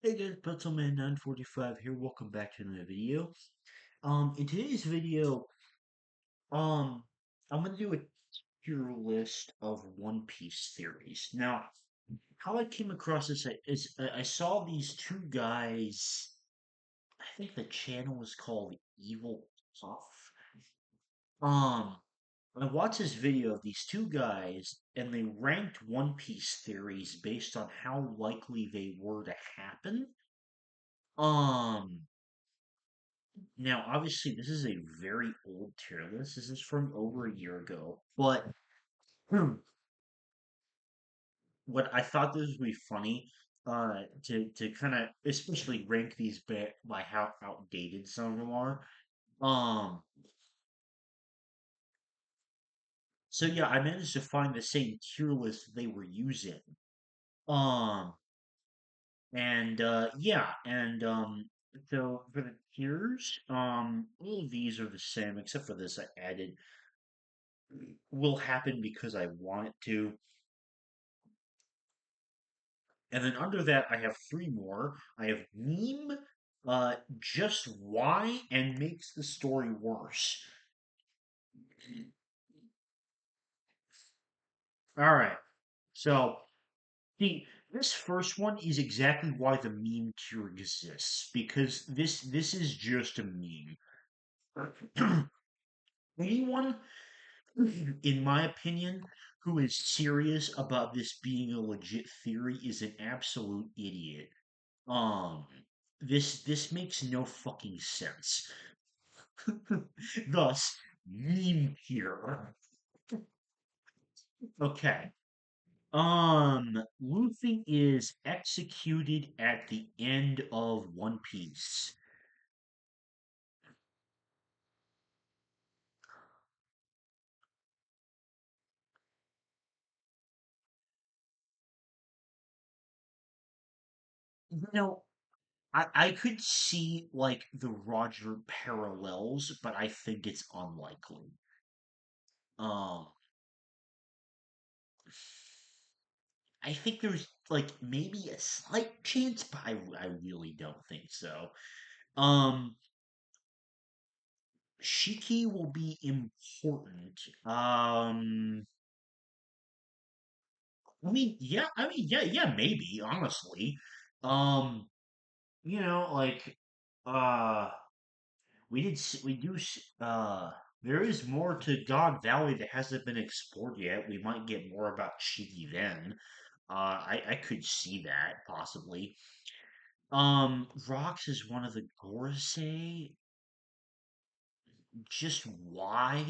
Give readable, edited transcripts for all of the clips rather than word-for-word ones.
Hey guys, Pencilman945 here. Welcome back to another video. In today's video, um, I'm gonna do a tier list of One Piece theories. Now, how I came across this is I saw these two guys. I think the channel is called Evil Puff. Um, I watched this video of these two guys, and they ranked One Piece theories based on how likely they were to happen. Um, Now, obviously, this is a very old tier list. This is from over a year ago. But what I thought this would be funny, to kind of especially rank these by how outdated some of them are. Um, so yeah, I managed to find the same tier list they were using. Um, and so for the tiers, all of these are the same except for this I added will happen because I want it to. And then under that, I have three more. I have meme, just why, and makes the story worse. All right. So the this first one is exactly why the meme tier exists because this is just a meme. Anyone, in my opinion, who is serious about this being a legit theory is an absolute idiot. Um, this makes no fucking sense. Thus, meme here. Okay. Luffy is executed at the end of One Piece. You know, I could see like the Roger parallels, but I think it's unlikely. Um, I think there's like maybe a slight chance, but I really don't think so. Um, Shiki will be important. Yeah, maybe, honestly. Um, like, uh, we do, there is more to God Valley that hasn't been explored yet. We might get more about Shiki then. I could see that, possibly. Rocks is one of the Gorosei. Just why?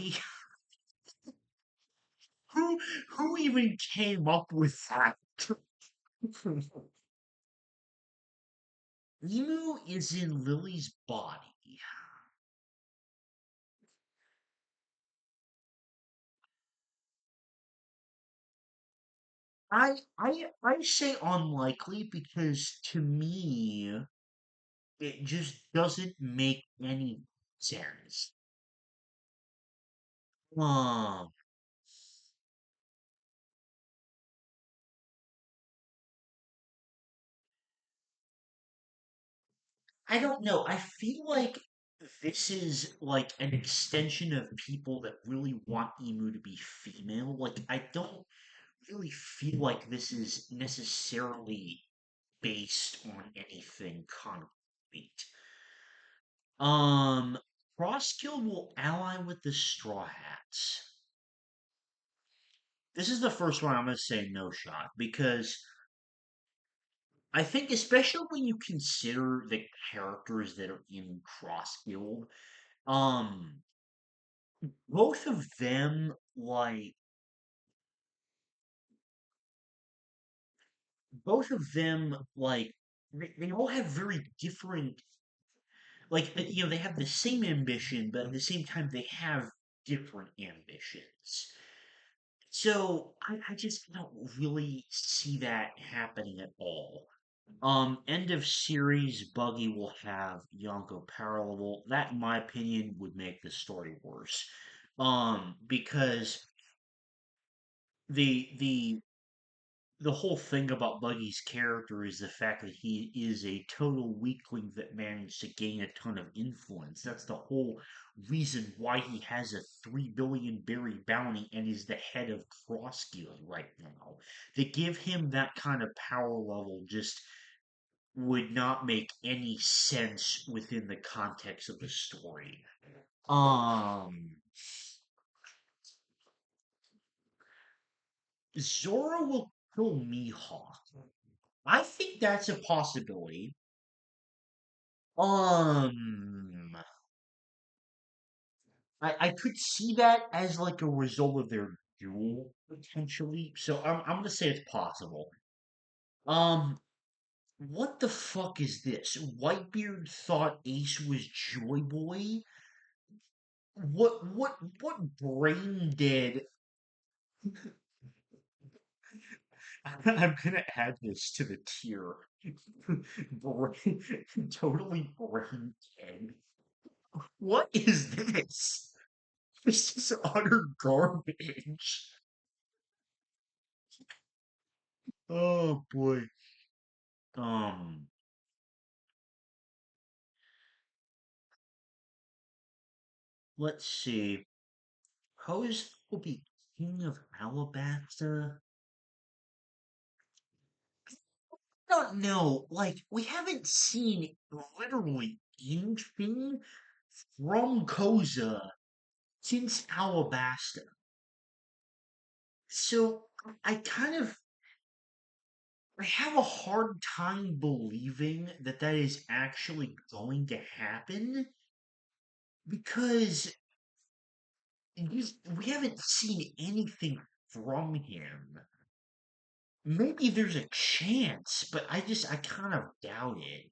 Who, who even came up with that? Emu is in Lily's body. I say unlikely because to me it just doesn't make any sense. Um, I don't know. I feel like this is like an extension of people that really want Emu to be female. Like I don't really feel like this is necessarily based on anything concrete. Um, Frostkill will ally with the Straw Hats. This is the first one I'm going to say no shot because I think, especially when you consider the characters that are in Cross Guild, um, both of them they all have very different they have the same ambition, but at the same time they have different ambitions. So I just don't really see that happening at all. End of series, Buggy will have Yonko parallel. That, in my opinion, would make the story worse. Because the the whole thing about Buggy's character is the fact that he is a total weakling that managed to gain a ton of influence. That's the whole reason why he has a 3 billion berry bounty and is the head of Cross Guild right now. To give him that kind of power level just would not make any sense within the context of the story. Um, Zora will kill Mihawk. I think that's a possibility. Um, I could see that as like a result of their duel potentially. So I'm gonna say it's possible. Um, what the fuck is this? Whitebeard thought Ace was Joy Boy. What brain dead? I'm gonna add this to the tier. Brain, totally brain dead. What is this? This is utter garbage. Oh boy. Um, let's see. Pose will be King of Alabasta. Don't know. Like, we haven't seen literally anything from Koza since Alabasta. So I kind of I have a hard time believing that that is actually going to happen because we haven't seen anything from him. Maybe there's a chance, but I kind of doubt it.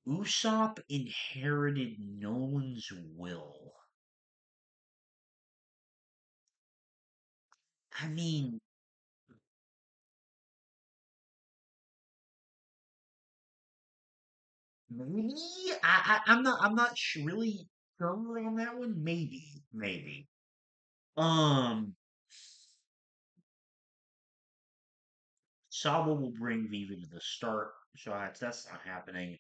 Usopp inherited Nolan's will. I mean, maybe I'm not really sure on that one. Maybe. Um, Sabo will bring Viva to the start, so that's not happening.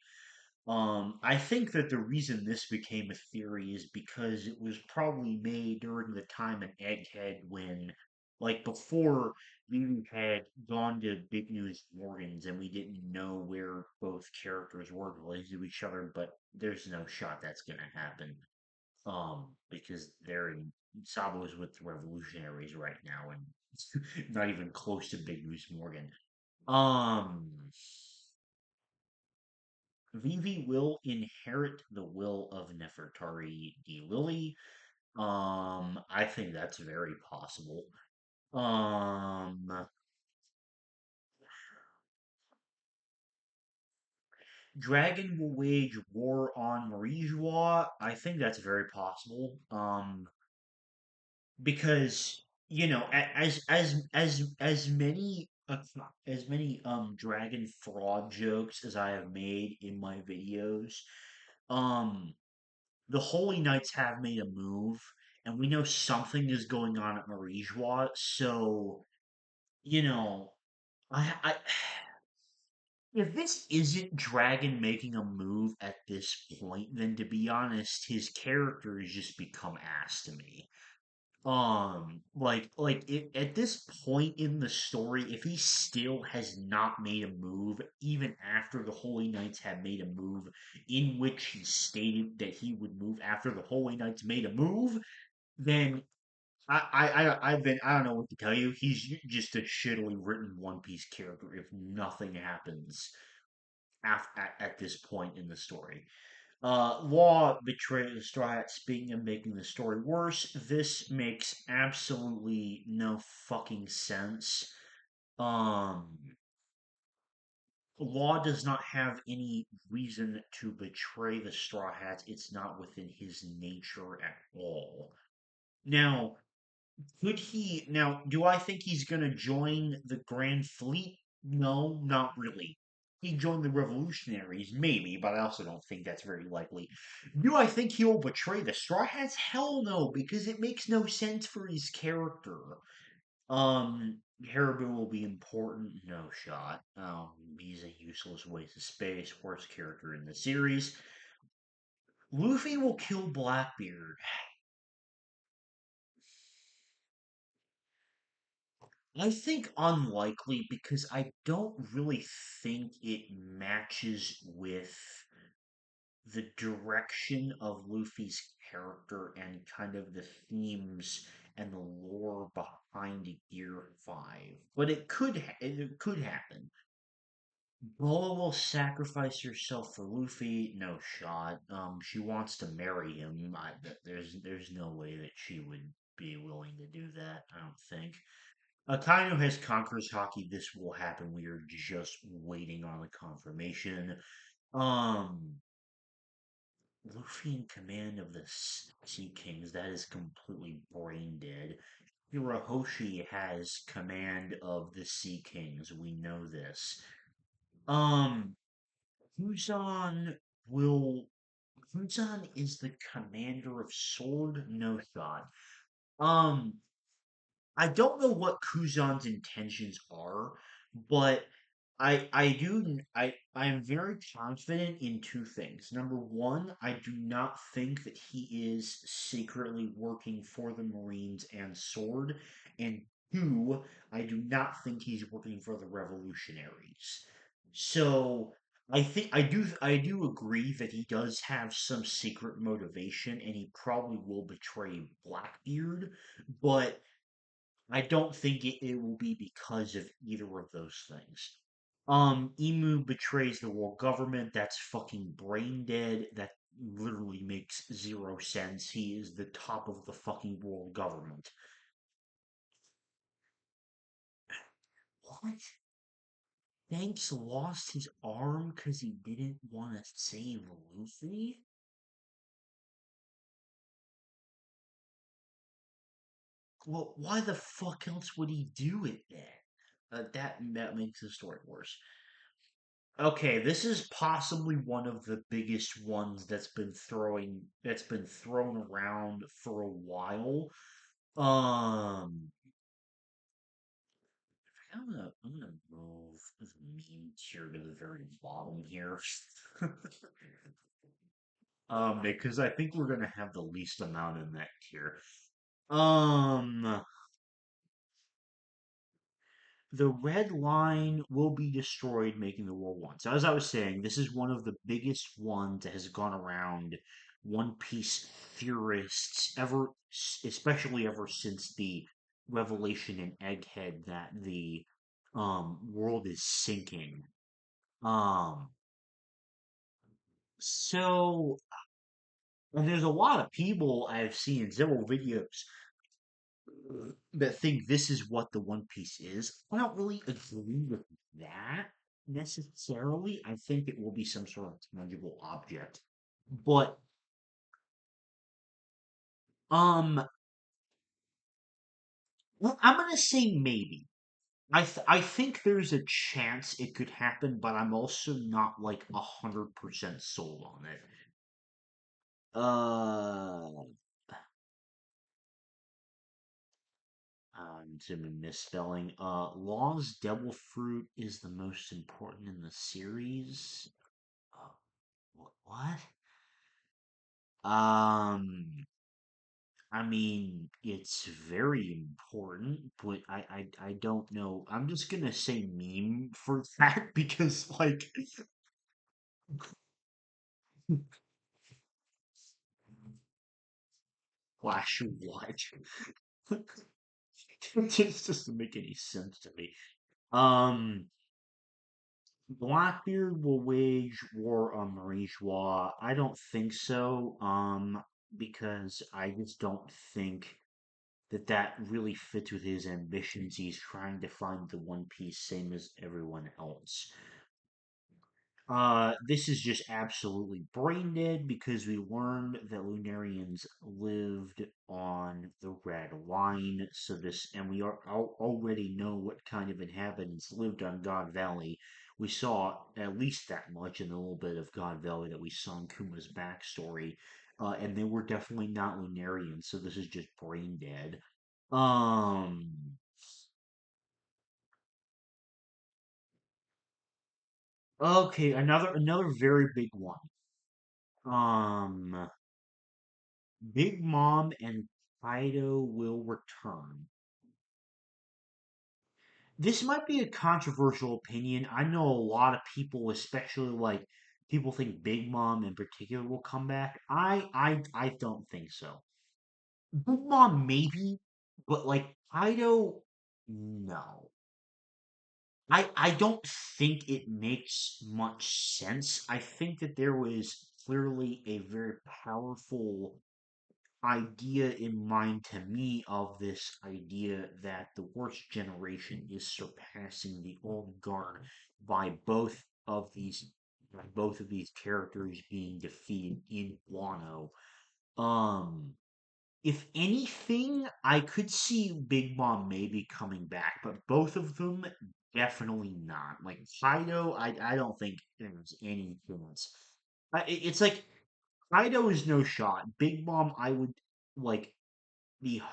I think that the reason this became a theory is because it was probably made during the time in Egghead when, like, before we had gone to Big News Morgan's and we didn't know where both characters were related to each other, but there's no shot that's gonna happen. Because they're in Sabo's with the revolutionaries right now and not even close to Big News Morgan. Um, Vivi will inherit the will of Nefertari D. Lily. I think that's very possible. Um, Dragon will wage war on Marijois. I think that's very possible. Because as many dragon fraud jokes as I have made in my videos, um the Holy Knights have made a move, and we know something is going on at Marijois. So, you know, I if this isn't Dragon making a move at this point, then to be honest, his character has just become ass to me. At this point in the story, if he still has not made a move, even after the Holy Knights have made a move in which he stated that he would move after the Holy Knights made a move, then I don't know what to tell you. He's just a shittily written One Piece character if nothing happens at this point in the story. Law betrayed the Straw Hat. Speaking of making the story worse, this makes absolutely no fucking sense. Um, Law does not have any reason to betray the Straw Hats. It's not within his nature at all. Now, could he? Now, do I think he's going to join the Grand Fleet? No, not really. He joined the Revolutionaries, maybe, but I also don't think that's very likely. Do I think he will betray the Straw Hats? Hell no, because it makes no sense for his character. Haribo will be important, no shot. He's a useless waste of space, worst character in the series. Luffy will kill Blackbeard. I think unlikely because I don't really think it matches with the direction of Luffy's character and kind of the themes and the lore behind Gear 5. But it could happen. Boa will sacrifice herself for Luffy. No shot. She wants to marry him. There's no way that she would be willing to do that. I don't think. Akainu has Conqueror's Hockey. This will happen. We are just waiting on the confirmation. Um, Luffy in command of the Sea Kings. That is completely brain dead. Hirohoshi has command of the Sea Kings. We know this. Um, Kuzan will. Kuzan is the commander of Sword No Shot. Um, I don't know what Kuzan's intentions are, but I am very confident in two things. Number one, I do not think that he is secretly working for the Marines and Sword. And two, I do not think he's working for the revolutionaries. So I do agree that he does have some secret motivation and he probably will betray Blackbeard, but I don't think it will be because of either of those things. Emu betrays the world government. That's fucking brain dead. That literally makes zero sense. He is the top of the fucking world government. What? Thanks lost his arm because he didn't want to save Luffy? Well, why the fuck else would he do it then? That makes the story worse. Okay, this is possibly one of the biggest ones that's been thrown around for a while. Um, I'm gonna move the meme tier to the very bottom here. Because I think we're gonna have the least amount in that tier. Um, the red line will be destroyed, making the world one. So, as I was saying, this is one of the biggest ones that has gone around One Piece theorists ever, especially ever since the revelation in Egghead that the world is sinking. Um, so, and there's a lot of people I've seen in several videos that think this is what the One Piece is. I don't really agree with that necessarily. I think it will be some sort of tangible object. But um well, I'm gonna say maybe. I think there's a chance it could happen, but I'm also not like 100% sold on it. Uh I'm assuming misspelling. Law's Devil Fruit is the most important in the series. Uh, what? I mean, it's very important, but I don't know. I'm just gonna say meme for that because like Flash what? It just doesn't make any sense to me. Um, Blackbeard will wage war on Marijois. I don't think so. Because I just don't think that really fits with his ambitions. He's trying to find the One Piece, same as everyone else. This is just absolutely brain dead because we learned that Lunarians lived on the Red Line. So this, and we already know what kind of inhabitants lived on God Valley. We saw at least that much in the little bit of God Valley that we saw in Kuma's backstory. And they were definitely not Lunarians, so this is just brain dead. Um, Okay, another very big one. Um, Big Mom and Kaido will return. This might be a controversial opinion. I know a lot of people, especially like people think Big Mom in particular will come back. I don't think so. Big Mom maybe, but like Kaido, no. I don't think it makes much sense. I think that there was clearly a very powerful idea in mind to me of this idea that the worst generation is surpassing the old guard by both of these characters being defeated in Wano. Um if anything, I could see Big Mom maybe coming back, but both of them definitely not. Like Kaido, I don't think there's any chance. It's like Kaido is no shot. Big Mom, I would like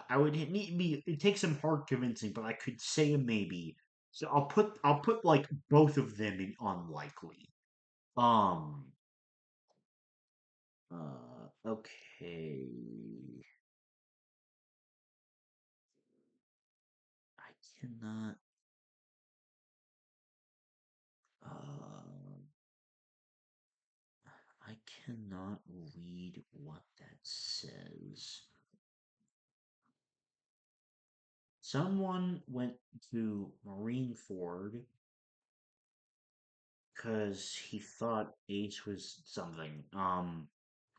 I would need be. It takes some hard convincing, but I could say a maybe. So I'll put like both of them in unlikely. Um. Okay. I cannot. Uh. I cannot read what that says. Someone went to Marineford because he thought Ace was something.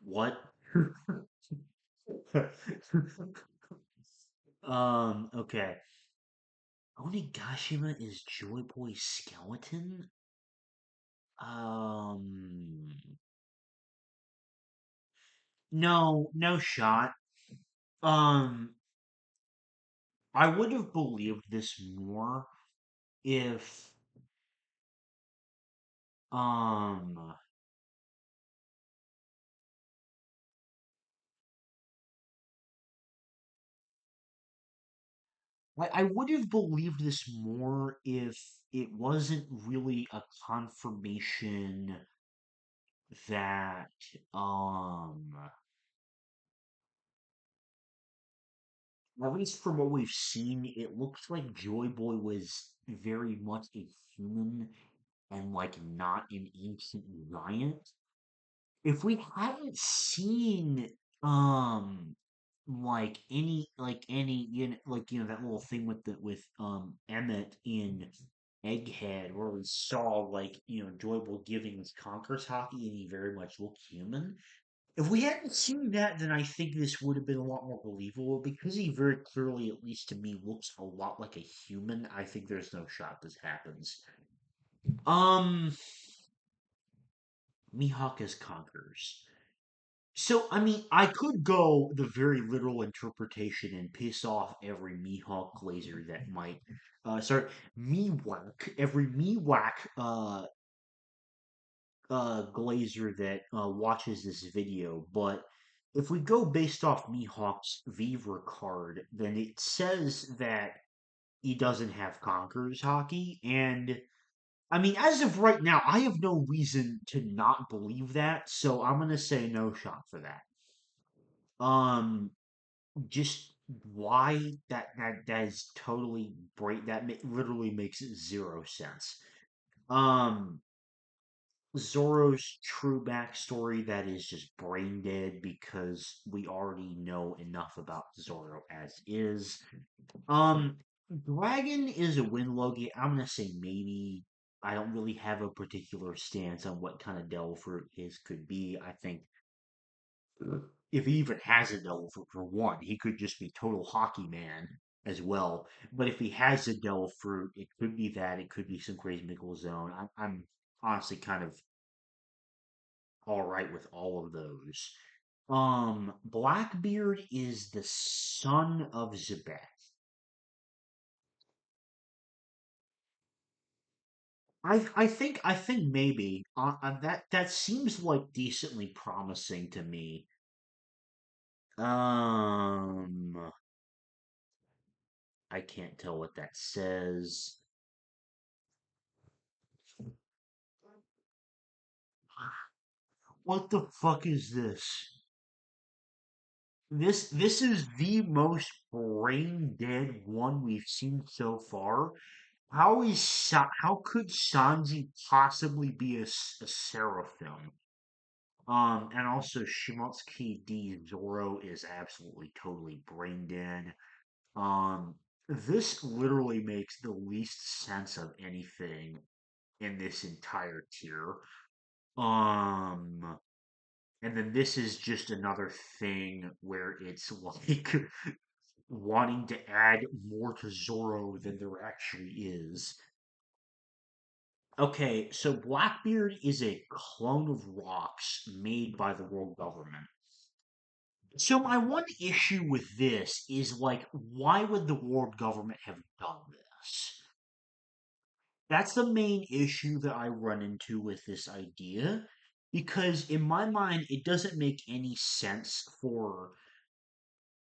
What? Okay. Onigashima is Joy Boy's skeleton? Um, no, no shot. Um, I would have believed this more if, um, I would have believed this more if it wasn't really a confirmation that, um, at least from what we've seen, it looks like Joy Boy was very much a human and like not an ancient giant. If we hadn't seen like any that little thing with the with Emmett in Egghead where we saw like Joyful giving his Conqueror's hockey and he very much looked human. If we hadn't seen that, then I think this would have been a lot more believable because he very clearly, at least to me, looks a lot like a human. I think there's no shot this happens. Um, Mihawk as conquerors. So, I mean, I could go the very literal interpretation and piss off every Mihawk glazer that might, sorry, Miwak, every Miwak, glazer that, watches this video, but if we go based off Mihawk's Viva card, then it says that he doesn't have Conqueror's hockey, and I mean, as of right now, I have no reason to not believe that, so I'm gonna say no shot for that. Um, just why that is totally break that literally makes zero sense. Um, Zoro's true backstory that is just brain dead because we already know enough about Zoro as is. Um, Dragon is a win Logi. I'm gonna say maybe. I don't really have a particular stance on what kind of devil fruit his could be. I think if he even has a devil fruit for one, he could just be total hockey man as well. But if he has a devil fruit, it could be that. It could be some crazy mythical zone. I'm honestly kind of all right with all of those. Blackbeard is the son of Zebek. I think maybe that seems like decently promising to me. Um, I can't tell what that says. What the fuck is this? This is the most brain dead one we've seen so far. How could Sanji possibly be a seraphim? And also Shimotsuki D Zoro is absolutely totally brain dead. This literally makes the least sense of anything in this entire tier. Um, and then this is just another thing where it's like wanting to add more to Zoro than there actually is. Okay, so Blackbeard is a clone of rocks made by the world government. So my one issue with this is like, why would the world government have done this? That's the main issue that I run into with this idea, because in my mind, it doesn't make any sense for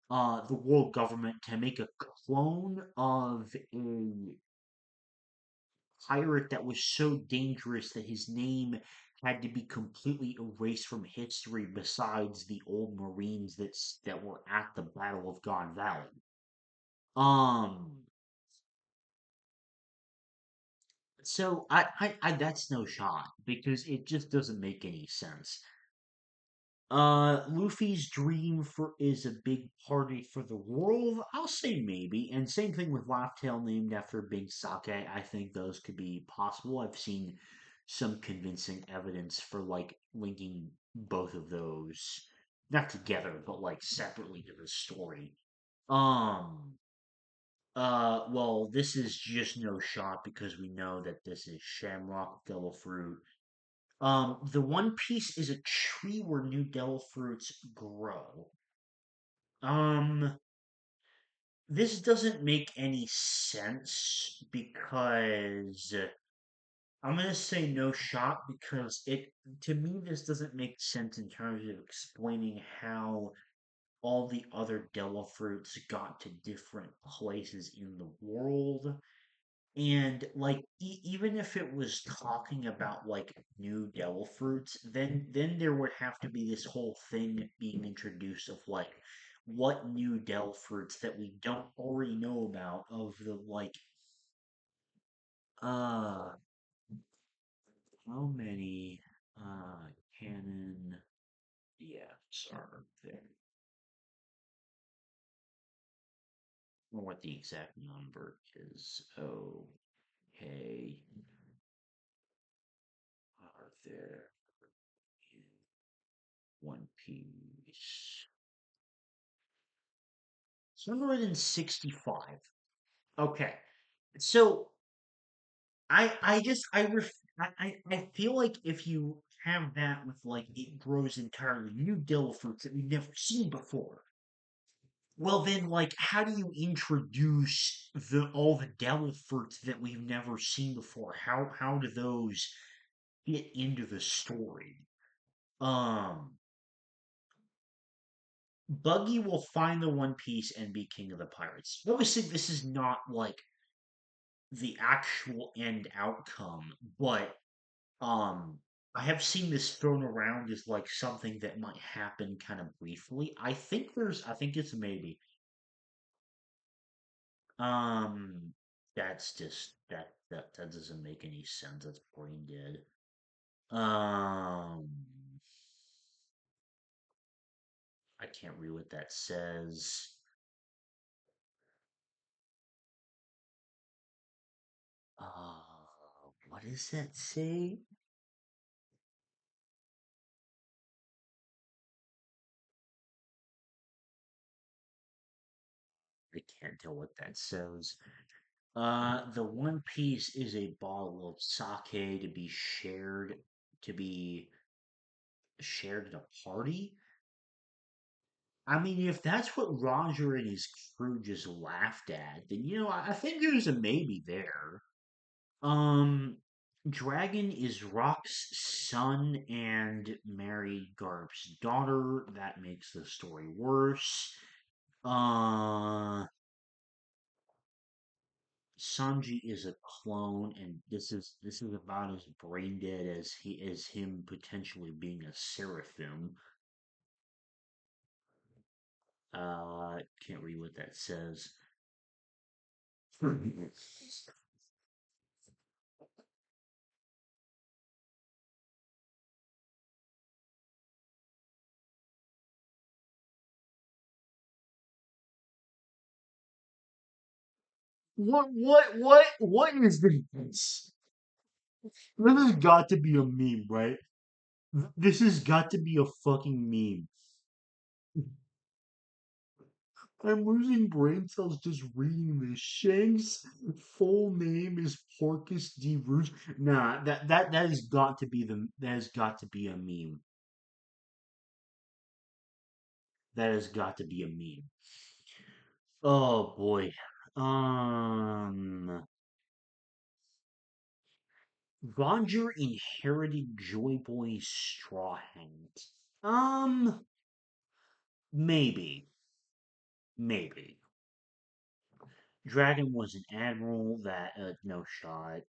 the world government to make a clone of a pirate that was so dangerous that his name had to be completely erased from history besides the old Marines that were at the Battle of God Valley. Um, so I that's no shot because it just doesn't make any sense. Luffy's dream for is a big party for the world. I'll say maybe, and same thing with Laugh-Tale named after Big Sake. I think those could be possible. I've seen some convincing evidence for like linking both of those, not together, but like separately to the story. Um, well, this is just no shot because we know that this is Shamrock Devil Fruit. The One Piece is a tree where new devil fruits grow. Um, this doesn't make any sense because I'm gonna say no shot because it to me this doesn't make sense in terms of explaining how all the other devil fruits got to different places in the world. And like even if it was talking about like new devil fruits, then there would have to be this whole thing being introduced of like what new devil fruits that we don't already know about of the like uh how many canon DFs are there? Or what the exact number is. Okay, are there in One Piece? 165. Okay. So I feel like if you have that with like it grows entirely new devil fruits that we've never seen before. Well then like how do you introduce the all the devil fruits that we've never seen before? How do those fit into the story? Um Buggy will find the One Piece and be king of the pirates. Obviously this is not like the actual end outcome, but um I have seen this thrown around as like something that might happen kind of briefly. I think it's a maybe. Um that's just that doesn't make any sense. That's brain dead. Um I can't read what that says. What does that say? I can't tell what that says. The One Piece is a bottle of sake to be shared at a party. I mean, if that's what Roger and his crew just laughed at, then I think there's a maybe there. Um, Dragon is Rock's son and married Garp's daughter. That makes the story worse. Uh, Sanji is a clone, and this is about as brain dead as him potentially being a seraphim. Can't read what that says. What is this? This has got to be a meme, right? This has got to be a fucking meme. I'm losing brain cells just reading this. Shank's full name is Porcus D. Rouge. Nah, that has got to be that has got to be a meme. That has got to be a meme. Oh boy. Um, Roger inherited Joy Boy's straw hat. Maybe, maybe. Dragon was an admiral that no shot.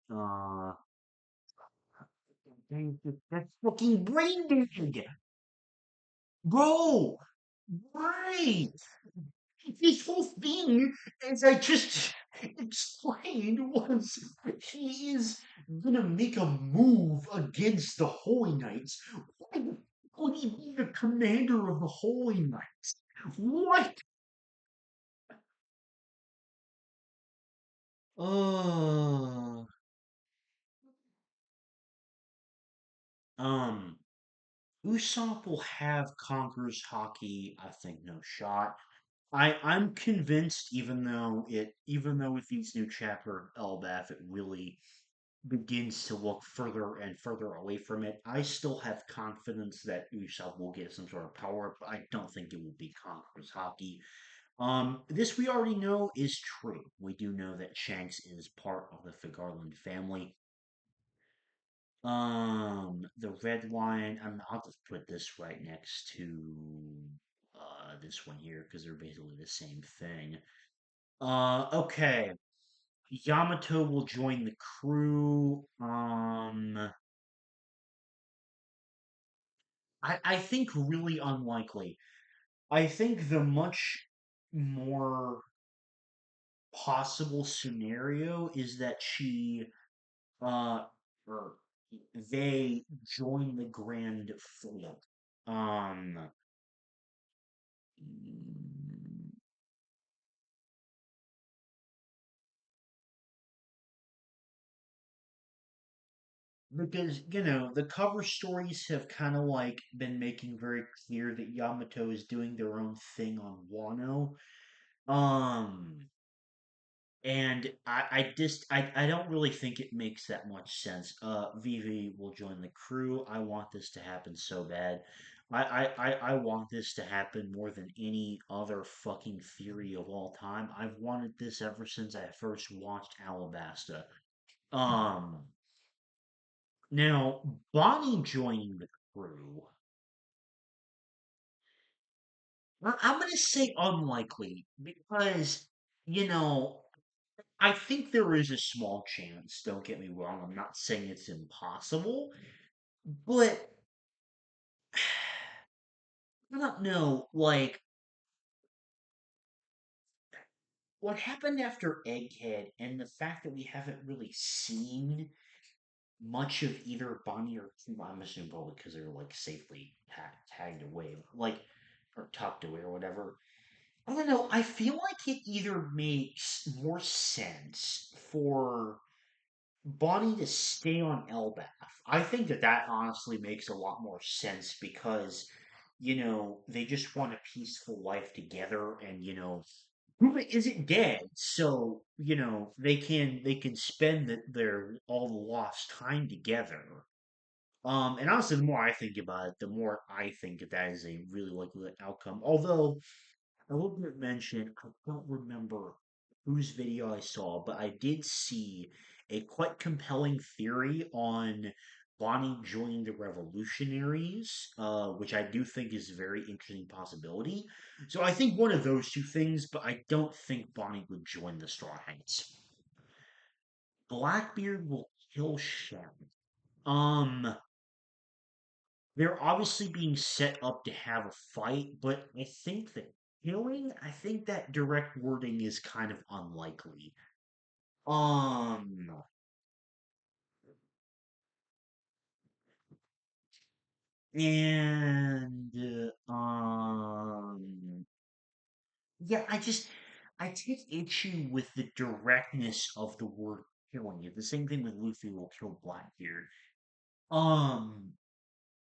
That's fucking brain dead, bro. Right. This whole thing, as I just explained, was he is gonna make a move against the Holy Knights. Why would he be the commander of the Holy Knights? What? Uh, um, Usopp will have Conqueror's Hockey. I think no shot. I'm convinced, even though with each new chapter of Elbaf, it really begins to look further and further away from it. I still have confidence that Usopp will get some sort of power, but I don't think it will be Conqueror's Hockey. This we already know is true. We do know that Shanks is part of the Figarland family. The red line. I'll just put this right next to this one here because they're basically the same thing. Okay. Yamato will join the crew. I think really unlikely. I think the much more possible scenario is that uh or they join the Grand Fleet. Um because the cover stories have kind of like been making very clear that Yamato is doing their own thing on Wano. Um And I don't really think it makes that much sense. Vivi will join the crew. I want this to happen so bad. I want this to happen more than any other fucking theory of all time. I've wanted this ever since I first watched Alabasta. Um, Now Bonnie joining the crew. I'm gonna say unlikely because you know I think there is a small chance, don't get me wrong, I'm not saying it's impossible, but I don't know, like, what happened after Egghead and the fact that we haven't really seen much of either Bonnie or well, I'm assuming probably because they're like safely tagged away, like, or tucked away or whatever. I don't know, I feel like it either makes more sense for Bonnie to stay on Elbaf. I think that honestly makes a lot more sense because, they just want a peaceful life together and, Ruma isn't dead, so, they can spend their all the lost time together. And honestly, the more I think about it, the more I think that is a really likely outcome. Although I will mention, I don't remember whose video I saw, but I did see a quite compelling theory on Bonnie joining the Revolutionaries, which I do think is a very interesting possibility. So I think one of those two things, but I don't think Bonnie would join the Straw Hats. Blackbeard will kill Shen. Um, they're obviously being set up to have a fight, but I think that direct wording is kind of unlikely. Um, and yeah, I take issue with the directness of the word killing. The same thing with Luffy will kill Blackbeard. Um,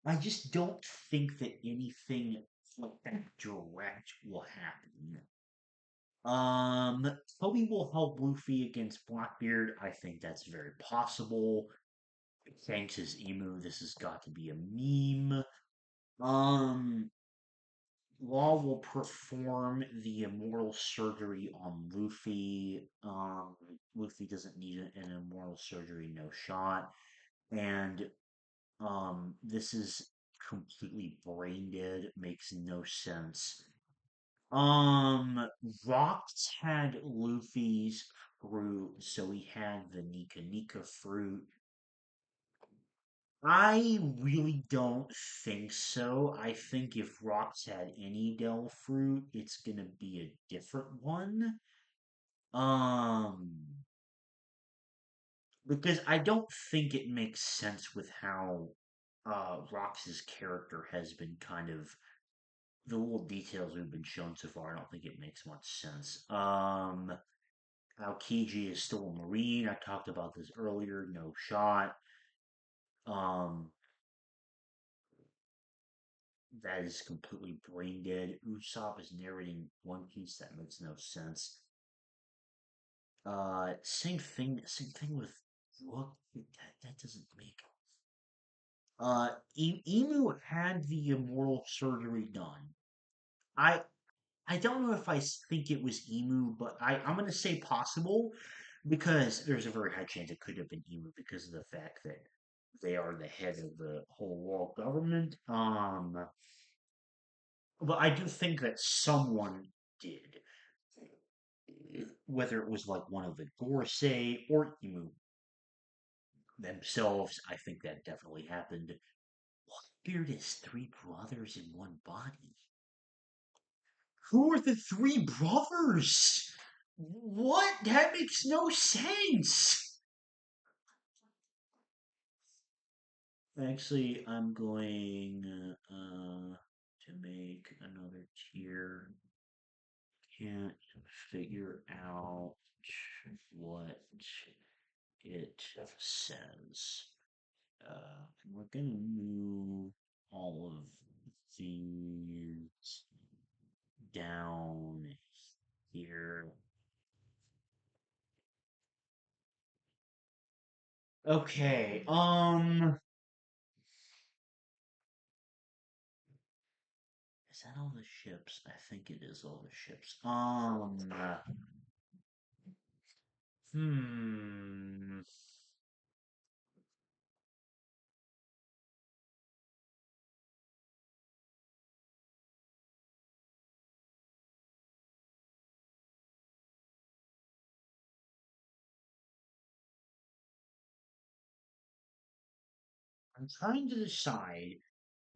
I just don't think that anything like that direct will happen. Toby will help Luffy against Blackbeard. I think that's very possible. Thanks as Emu, this has got to be a meme. Um, Law will perform the immortal surgery on Luffy. Luffy doesn't need an immortal surgery, no shot. And this is completely brain dead, makes no sense. Um, Rocks had Luffy's fruit, so he had the Nika Nika fruit. I really don't think so. I think if Rocks had any Del fruit, it's gonna be a different one. Um, because I don't think it makes sense with how Rox's character has been kind of the little details we've been shown so far. I don't think it makes much sense. Aokiji is still a Marine. I talked about this earlier. No shot. Um, that is completely brain dead. Usopp is narrating One Piece. That makes no sense. Same thing. Same thing with what that doesn't make. Emu had the immortal surgery done. I I don't know if think it was Emu, but I'm gonna say possible because there's a very high chance it could have been Emu because of the fact that they are the head of the whole world government. But I do think that someone did, whether it was like one of the Gorosei or Emu themselves. I think that definitely happened. Beard is three brothers in one body. Who are the three brothers? What? That makes no sense. Actually, I'm going to make another tier. Can't figure out what it says. We're gonna move all of these down here. Okay, is that all the ships? I think it is all the ships. Hmm. I'm trying to decide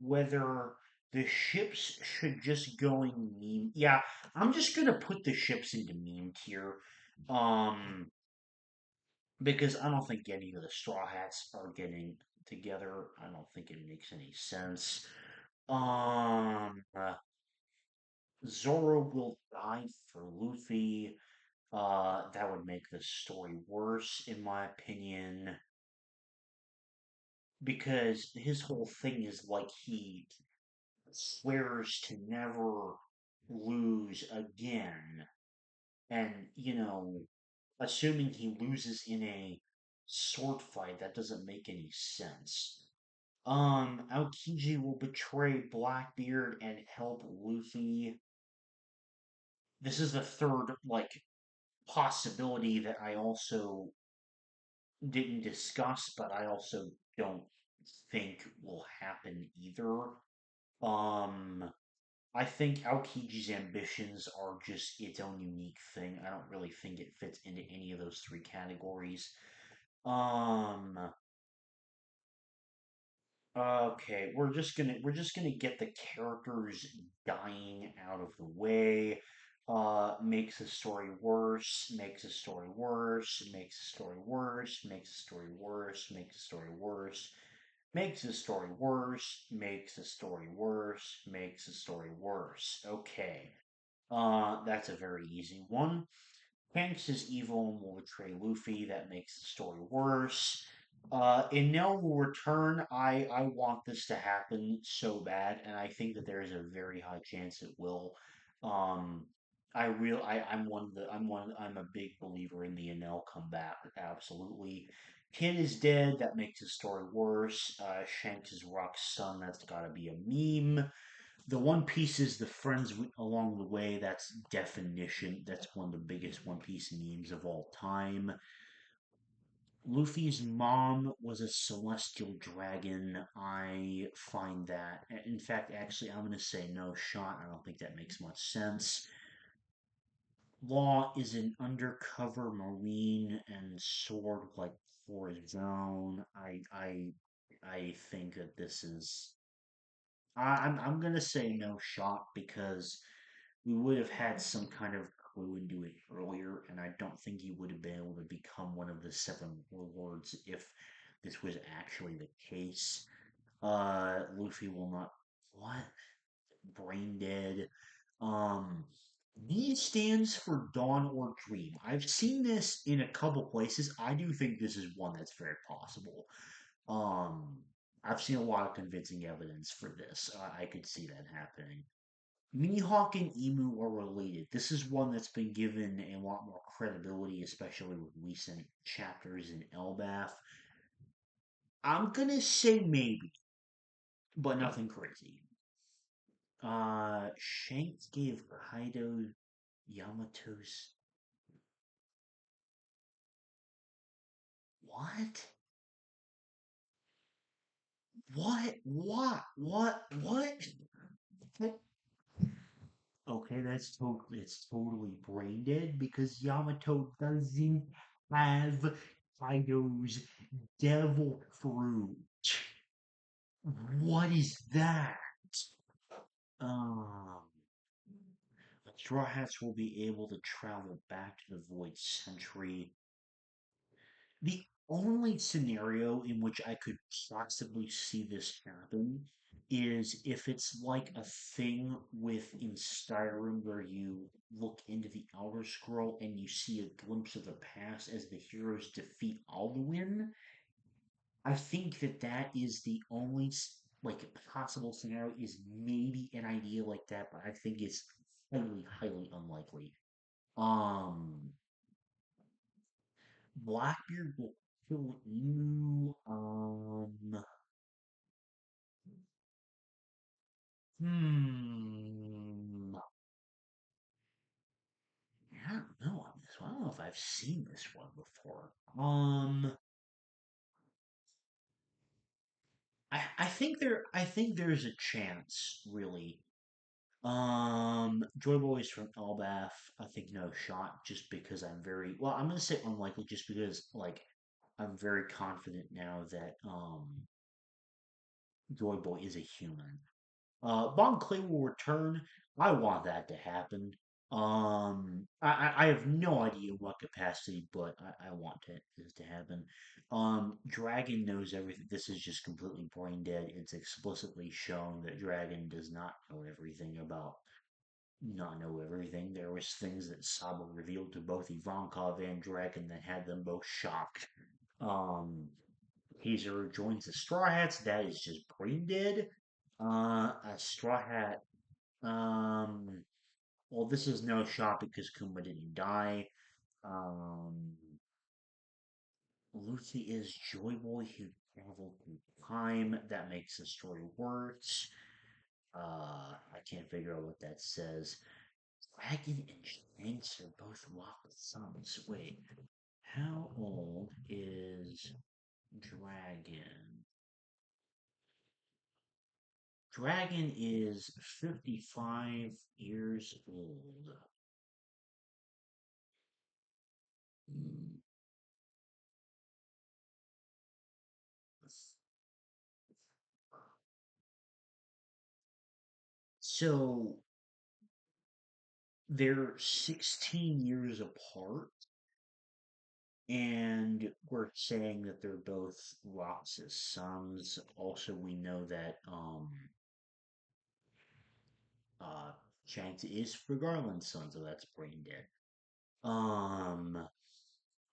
whether the ships should just go in meme. Yeah, I'm just gonna put the ships into meme tier. Um, because I don't think any of the Straw Hats are getting together. I don't think it makes any sense. Um, uh, Zoro will die for Luffy. That would make the story worse, in my opinion, because his whole thing is like he swears to never lose again. And, assuming he loses in a sword fight, that doesn't make any sense. Aokiji will betray Blackbeard and help Luffy. This is the third, like, possibility that I also didn't discuss, but I also don't think will happen either. Um, I think Aokiji's ambitions are just its own unique thing. I don't really think it fits into any of those three categories. Um, okay, we're just gonna get the characters dying out of the way. Makes the story worse, makes the story worse, makes the story worse, makes the story worse, makes the story worse, makes the story worse, makes the story worse, makes the story worse. Okay. That's a very easy one. Shanks is evil and will betray Luffy. That makes the story worse. Enel will return. I want this to happen so bad, and I think that there is a very high chance it will. Um, I'm a big believer in the Enel comeback. Absolutely. Kid is dead. That makes the story worse. Shanks is Rock's son. That's got to be a meme. The One Piece is the friends along the way. That's definition. That's one of the biggest One Piece memes of all time. Luffy's mom was a celestial dragon. I find that, in fact, actually, I'm going to say no shot. I don't think that makes much sense. Law is an undercover marine and sword like for his own. I think that this is. I'm gonna say no shot because we would have had some kind of clue into it earlier, and I don't think he would have been able to become one of the seven warlords if this was actually the case. Luffy will not. What? Brain dead. Um, D stands for dawn or dream. I've seen this in a couple places. I do think this is one that's very possible. Um, I've seen a lot of convincing evidence for this. I could see that happening. Mihawk and Emu are related. This is one that's been given a lot more credibility, especially with recent chapters in Elbaf. I'm gonna say maybe, but nothing crazy. Shanks gave Kaido Yamato's what? What? What? What? What? Okay, it's totally brain dead because Yamato doesn't have Kaido's devil fruit. What is that? Um, the Straw Hats will be able to travel back to the Void Century. The only scenario in which I could possibly see this happen is if it's like a thing with in Skyrim where you look into the Elder Scroll and you see a glimpse of the past as the heroes defeat Alduin. I think that that is the only like possible scenario is maybe an idea like that, but I think it's highly, highly unlikely. Um, Blackbeard will kill you. Hmm. I don't know on this one. I don't know if I've seen this one before. I think there's a chance, really. Joy Boys from Elbath, I think no shot, just because I'm gonna say unlikely, just because like I'm very confident now that Joy Boy is a human. Bon Clay will return. I want that to happen. I have no idea what capacity, but I want this to happen. Dragon knows everything. This is just completely brain dead. It's explicitly shown that Dragon does not know everything about not know everything. There was things that Saba revealed to both Ivankov and Dragon that had them both shocked. Hazer joins the Straw Hats. That is just brain dead. A Straw Hat. Um, well, this is no shot because Kuma didn't die. Um, Lucy is Joy Boy who traveled through time. That makes the story worse. I can't figure out what that says. Dragon and Shanks are both locked sons. Wait, how old is Dragon? Dragon is 55 years old. Hmm. So they're 16 years apart, and we're saying that they're both Rox's sons. Also, we know that uh Shanks is Garland's son, so that's brain dead. Um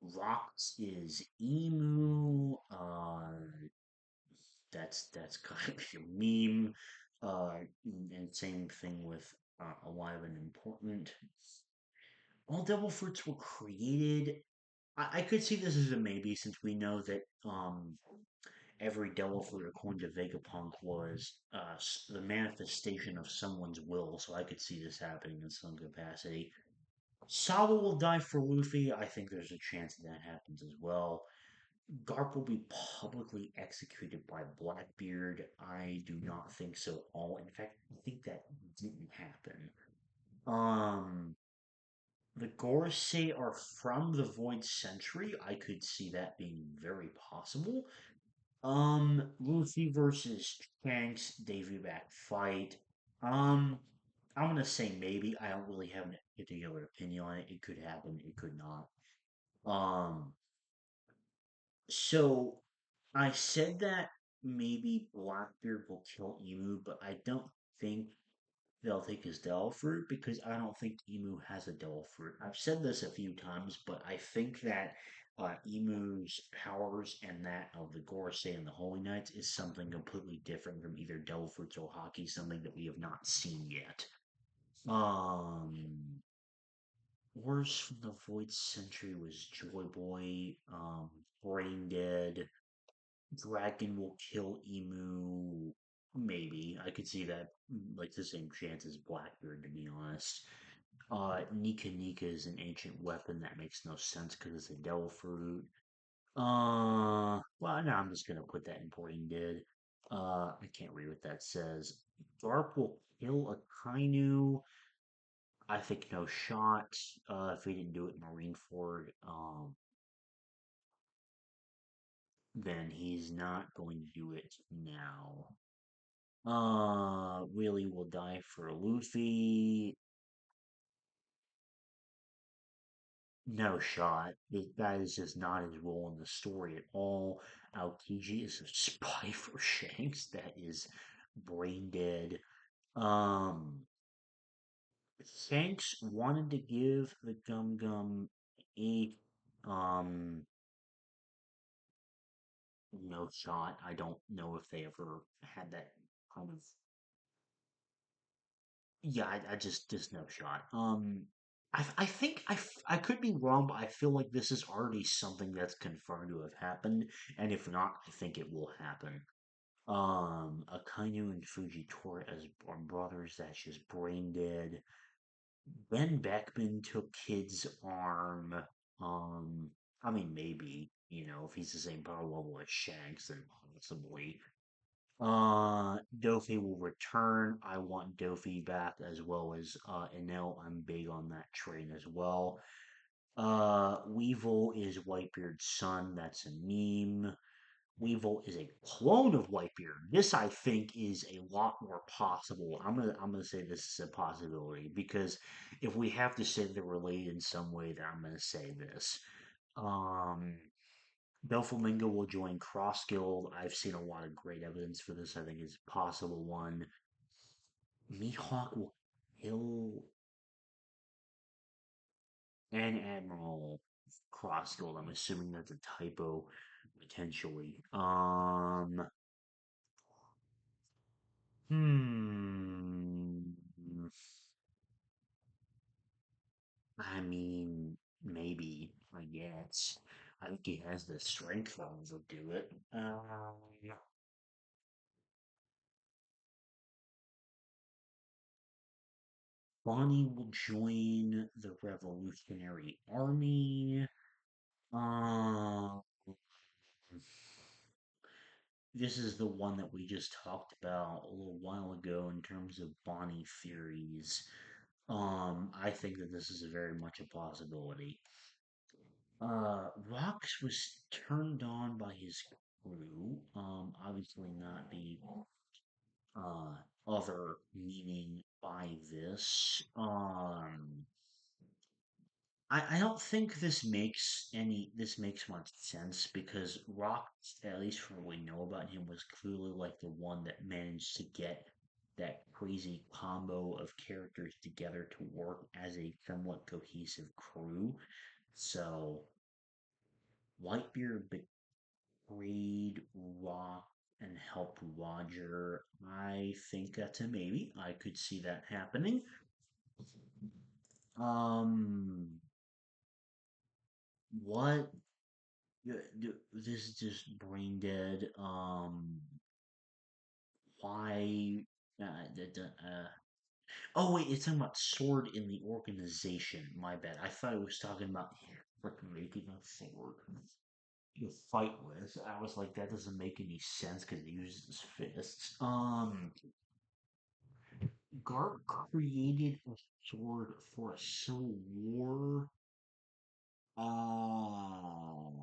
Rox is Emu. That's kind of a meme. And same thing with Alive and Important. All devil fruits were created. I could see this as a maybe since we know that every devil fruit according to Vegapunk was the manifestation of someone's will. So I could see this happening in some capacity. Sabo will die for Luffy. I think there's a chance that happens as well. Garp will be publicly executed by Blackbeard. I do not think so. All in fact, I think that didn't happen. Um, the Gorosei are from the Void Century. I could see that being very possible. Luffy versus Shanks, Davy back fight. Um, I'm gonna say maybe. I don't really have a particular opinion on it. It could happen. It could not. Um, so I said that maybe Blackbeard will kill Emu, but I don't think they'll take his devil fruit because I don't think Emu has a devil fruit. I've said this a few times, but I think that Emu's powers and that of the Gorosei and the Holy Knights is something completely different from either devil fruits or hockey, something that we have not seen yet. Um, Worst from the Void Century was Joy Boy, Brain Dead. Dragon will kill Emu. Maybe. I could see that like the same chance as Blackbeard, to be honest. Nika Nika is an ancient weapon that makes no sense because it's a devil fruit. Well, no, I'm just gonna put that in Brain Dead. I can't read what that says. Garp will kill a Kainu. I think no shot. If he didn't do it in Marineford, then he's not going to do it now. Willie will die for Luffy. No shot. That is just not his role in the story at all. Aokiji is a spy for Shanks. That is brain dead. Um, Shanks wanted to give the Gum Gum a um no shot. I don't know if they ever had that kind of yeah, I just no shot. I think I could be wrong, but I feel like this is already something that's confirmed to have happened, and if not, I think it will happen. Akainu and Fujitora as brothers, that's just brain dead. Ben Beckman took Kid's arm. Um, I mean, maybe, if he's the same power level as Shanks, then possibly. Dofi will return. I want Dofi back as well as Enel. I'm big on that train as well. Weevil is Whitebeard's son. That's a meme. Weevil is a clone of Whitebeard. This I think is a lot more possible. I'm gonna say this is a possibility because if we have to say they're related in some way, then I'm gonna say this. Um, Doflamingo will join Cross Guild. I've seen a lot of great evidence for this. I think it's a possible one. Mihawk will kill an Admiral Cross Guild. I'm assuming that's a typo, potentially. Hmm. I mean, maybe. I guess. I think he has the strength levels to do it. Bonnie will join the Revolutionary Army. Um, this is the one that we just talked about a little while ago in terms of Bonnie theories. I think that this is very much a possibility. Rox was turned on by his crew. Obviously not the other meaning by this. I don't think this makes much sense because Rock, at least from what we know about him, was clearly like the one that managed to get that crazy combo of characters together to work as a somewhat cohesive crew. So Whitebeard betrayed Rock and helped Roger. I think that's a maybe. I could see that happening. Um, what this is just brain dead. Why? Oh wait, it's talking about sword in the organization. My bad. I thought it was talking about freaking making a sword to fight with. I was like, that doesn't make any sense because he uses his fists. Garp created a sword for a civil war. Um,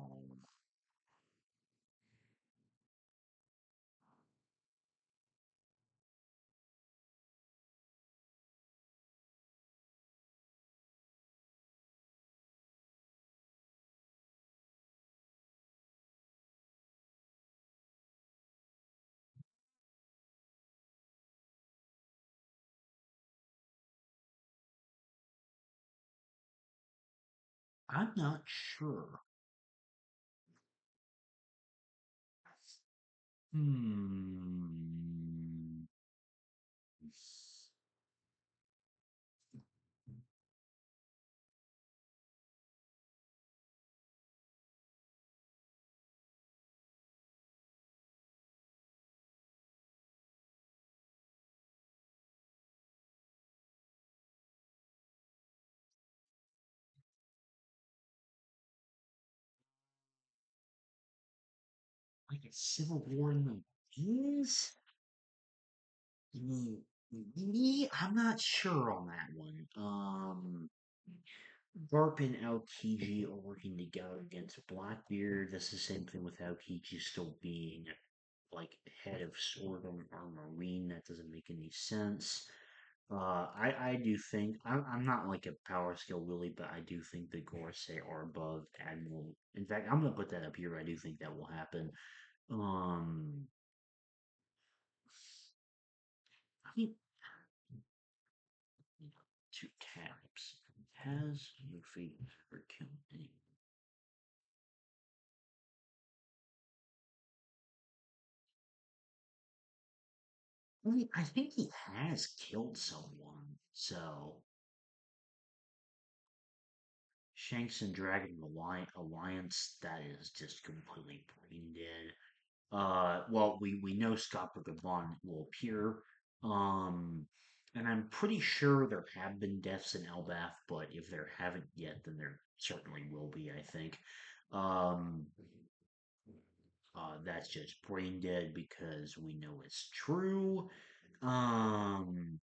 I'm not sure. Hmm. Like a civil war in the Marines? Me, I'm not sure on that one. Garp and Aokiji are working together against Blackbeard. That's the same thing with Aokiji still being like head of Sword or Marine. That doesn't make any sense. I do think I'm not like a power skill really, but I do think the Gorosei are above Admiral. In fact, I'm gonna put that up here. I do think that will happen. Um, I mean, two tabs. Has Luffy ever killed anyone? I mean, I think he has killed someone. So Shanks and Dragon Alliance, that is just completely brain dead. Well, we know Scott Vaughn will appear. Um, and I'm pretty sure there have been deaths in Elbath, but if there haven't yet, then there certainly will be, I think. Um, that's just brain dead because we know it's true. Um,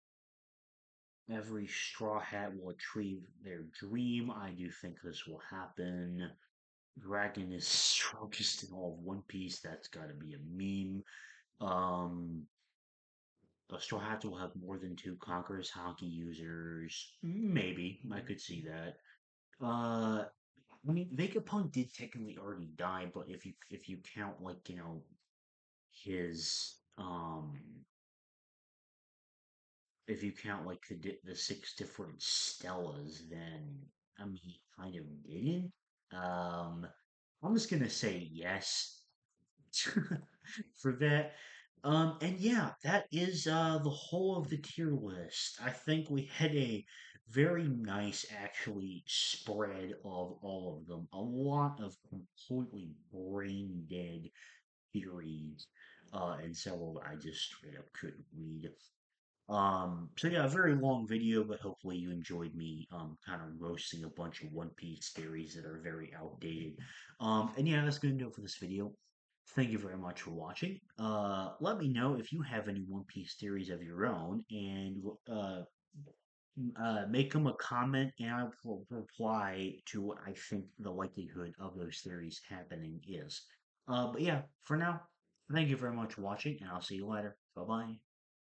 every Straw Hat will achieve their dream. I do think this will happen. Dragon is strongest in all of One Piece. That's got to be a meme. Um, Straw Hats will have more than two Conqueror's Haki users. Maybe I could see that. Uh, I mean, Vegapunk did technically already die, but if you count like his if you count like the six different Stellas, then I mean he kind of didn't. Um, I'm just gonna say yes for that. And yeah, that is the whole of the tier list. I think we had a very nice actually spread of all of them. A lot of completely brain dead theories, and several I just straight up couldn't read. So yeah, a very long video, but hopefully you enjoyed me kind of roasting a bunch of One Piece theories that are very outdated. And yeah, that's gonna do it for this video. Thank you very much for watching. Let me know if you have any One Piece theories of your own, and make them a comment, and I will reply to what I think the likelihood of those theories happening is. But yeah, for now, thank you very much for watching, and I'll see you later. Bye bye.